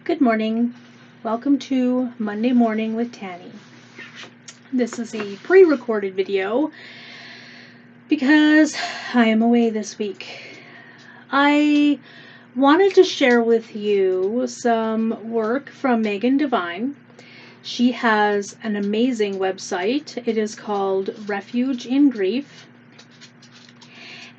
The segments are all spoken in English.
Good morning. Welcome to Monday Morning with Tanny. This is a pre-recorded video because I am away this week. I wanted to share with you some work from Megan Devine. She has an amazing website. It is called Refuge in Grief.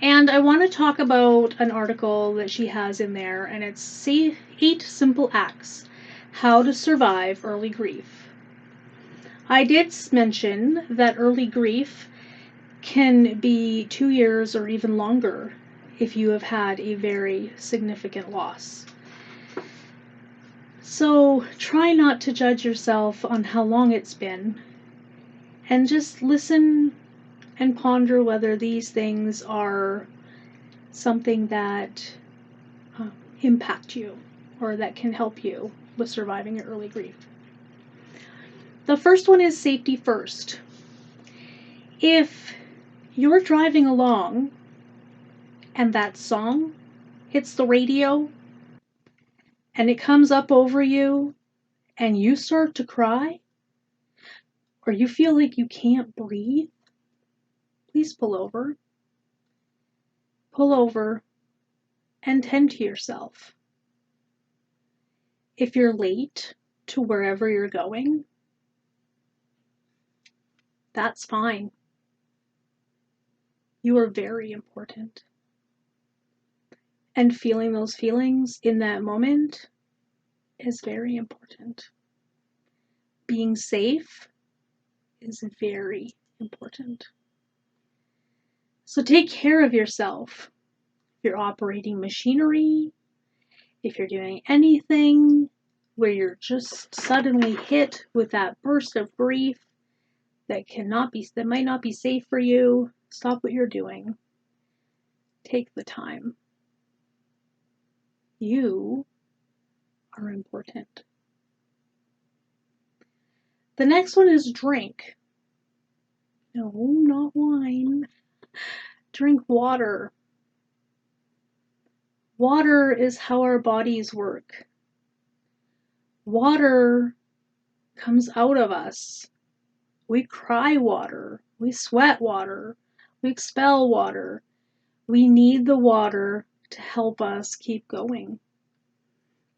And I want to talk about an article that she has in there, and it's 8 Simple Acts How to Survive Early Grief. I did mention that early grief can be 2 years or even longer if you have had a very significant loss. So try not to judge yourself on how long it's been, and just listen and ponder whether these things are something that impact you or that can help you with surviving your early grief. The first one is safety first. If you're driving along and that song hits the radio and it comes up over you and you start to cry, or you feel like you can't breathe, please pull over. Pull over and tend to yourself. If you're late to wherever you're going, that's fine. You are very important. And feeling those feelings in that moment is very important. Being safe is very important. So take care of yourself. If you're operating machinery, if you're doing anything where you're just suddenly hit with that burst of grief that might not be safe for you, stop what you're doing. Take the time. You are important. The next one is drink. No, not wine. Drink water. Water is how our bodies work. Water comes out of us. We cry water. We sweat water. We expel water. We need the water to help us keep going.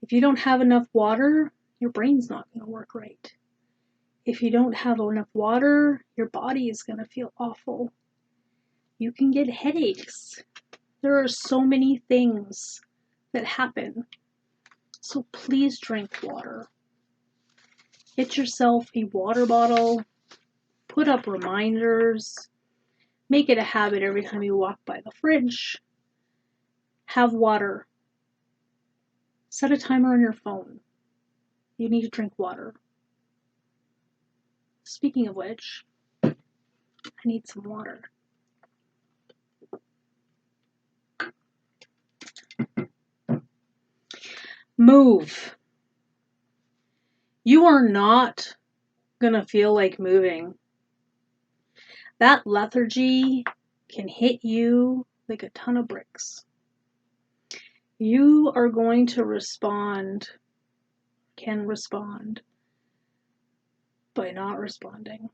If you don't have enough water, your brain's not going to work right. If you don't have enough water, your body is going to feel awful. You can get headaches. There are so many things that happen. So please drink water. Get yourself a water bottle. Put up reminders. Make it a habit every time you walk by the fridge. Have water. Set a timer on your phone. You need to drink water. Speaking of which, I need some water. Move. You are not gonna feel like moving. That lethargy can hit you like a ton of bricks. You are going to can respond by not responding.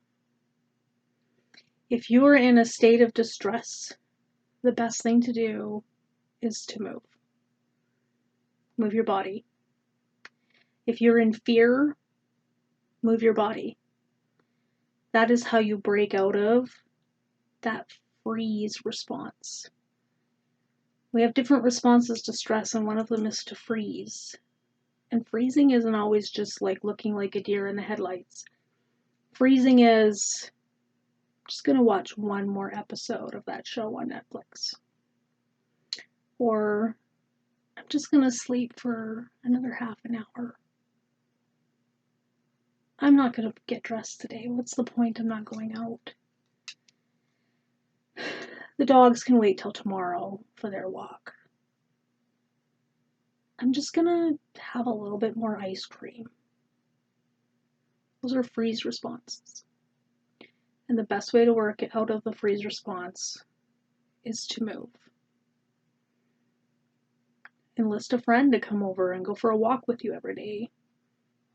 If you are in a state of distress, the best thing to do is to move. Move your body. If you're in fear, move your body. That is how you break out of that freeze response. We have different responses to stress, and one of them is to freeze. And freezing isn't always just like looking like a deer in the headlights. Freezing is just going to watch one more episode of that show on Netflix. Or I'm just going to sleep for another half an hour. I'm not going to get dressed today. What's the point? I'm not going out. The dogs can wait till tomorrow for their walk. I'm just going to have a little bit more ice cream. Those are freeze responses. And the best way to work out of the freeze response is to move. Enlist a friend to come over and go for a walk with you every day.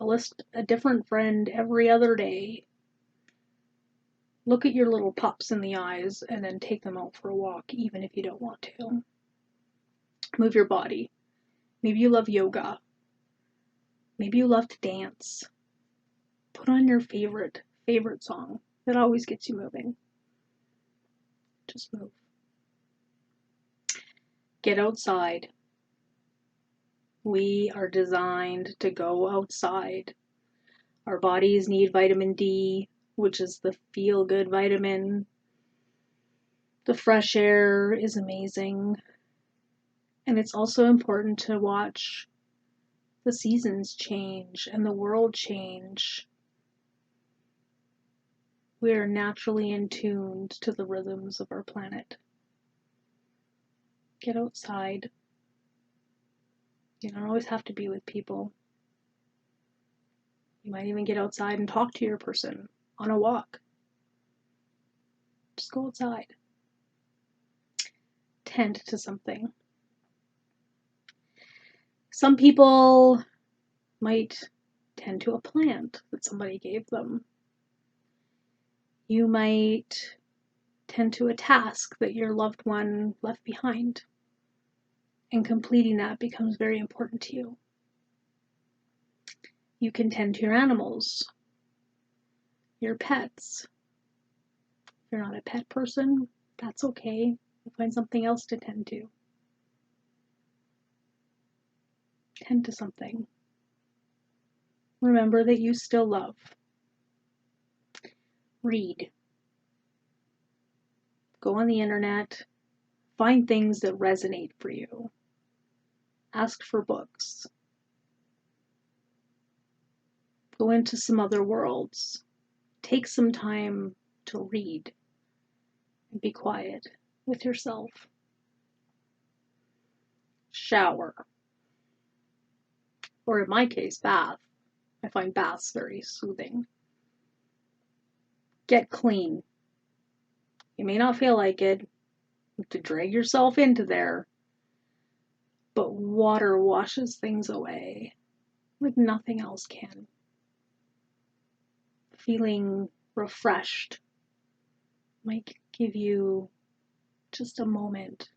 Enlist a different friend every other day. Look at your little pups in the eyes and then take them out for a walk, even if you don't want to. Move your body. Maybe you love yoga. Maybe you love to dance. Put on your favorite song that always gets you moving. Just move. Get outside. We are designed to go outside. Our bodies need vitamin D, which is the feel-good vitamin. The fresh air is amazing. And it's also important to watch the seasons change and the world change. We are naturally in tune to the rhythms of our planet. Get outside. You don't always have to be with people. You might even get outside and talk to your person on a walk. Just go outside. Tend to something. Some people might tend to a plant that somebody gave them. You might tend to a task that your loved one left behind, and completing that becomes very important to you. You can tend to your animals, your pets. If you're not a pet person, that's okay. You'll find something else to tend to. Tend to something. Remember that you still love. Read. Go on the internet. Find things that resonate for you. Ask for books. Go into some other worlds. Take some time to read and be quiet with yourself. Shower. Or in my case, bath. I find baths very soothing. Get clean. You may not feel like it. You have to drag yourself into there. But water washes things away like nothing else can. Feeling refreshed might give you just a moment.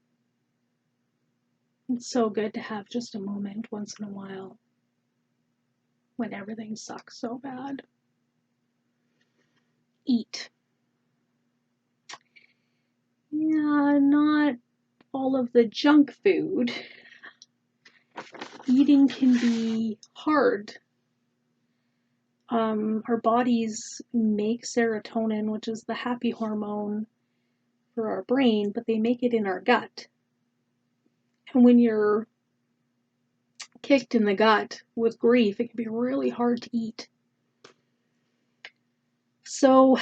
It's so good to have just a moment once in a while when everything sucks so bad. Eat. Yeah, not all of the junk food. Eating can be hard. Our bodies make serotonin, which is the happy hormone for our brain, but they make it in our gut. And when you're kicked in the gut with grief, it can be really hard to eat. So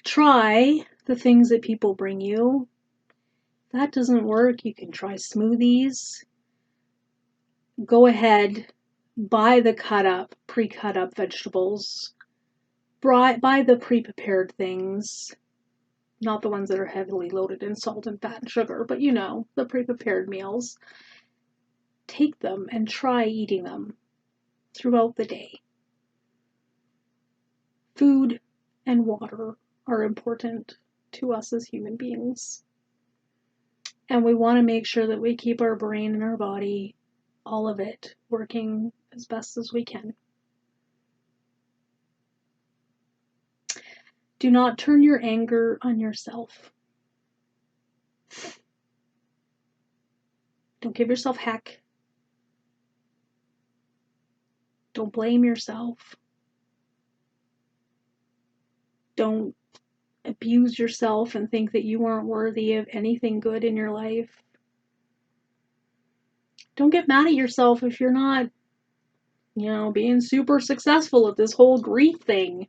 try the things that people bring you. If that doesn't work, you can try smoothies. Go ahead, buy the pre-cut up vegetables. Buy the pre-prepared things. Not the ones that are heavily loaded in salt and fat and sugar, but you know, the pre-prepared meals. Take them and try eating them throughout the day. Food and water are important to us as human beings. And we want to make sure that we keep our brain and our body, all of it, working as best as we can. Do not turn your anger on yourself. Don't give yourself heck. Don't blame yourself. Don't abuse yourself and think that you aren't worthy of anything good in your life. Don't get mad at yourself if you're not, being super successful at this whole grief thing.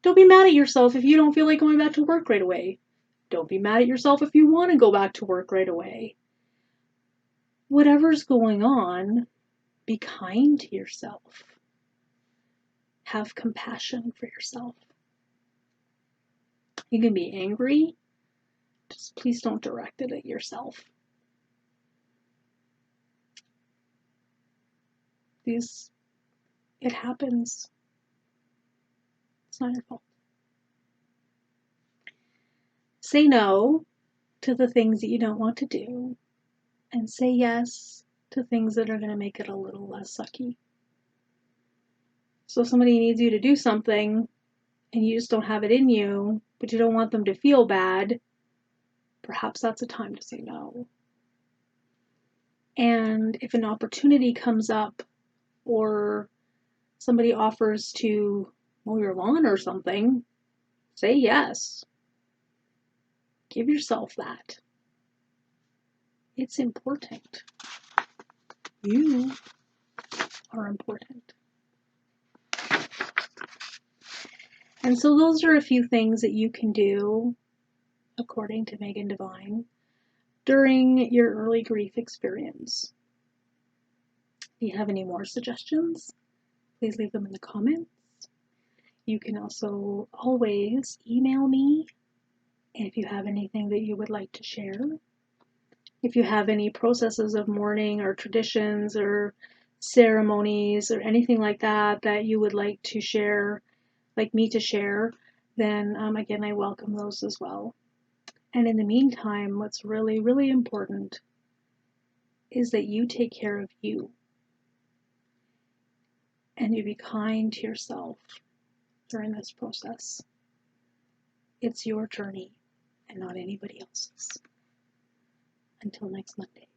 Don't be mad at yourself if you don't feel like going back to work right away. Don't be mad at yourself if you want to go back to work right away. Whatever's going on, be kind to yourself. Have compassion for yourself. You can be angry, just please don't direct it at yourself. It happens. It's not your fault. Say no to the things that you don't want to do, and say yes to things that are going to make it a little less sucky. So if somebody needs you to do something and you just don't have it in you, but you don't want them to feel bad, perhaps that's a time to say no. And if an opportunity comes up or somebody offers to mow your lawn or something, say yes. Give yourself that. It's important. You are important. And so those are a few things that you can do, according to Megan Devine, during your early grief experience. If you have any more suggestions, please leave them in the comments. You can also always email me if you have anything that you would like to share. If you have any processes of mourning or traditions or ceremonies or anything like that that you would like to share, like me to share, then again, I welcome those as well. And in the meantime, what's really, really important is that you take care of you and you be kind to yourself during this process. It's your journey and not anybody else's. Until next Monday.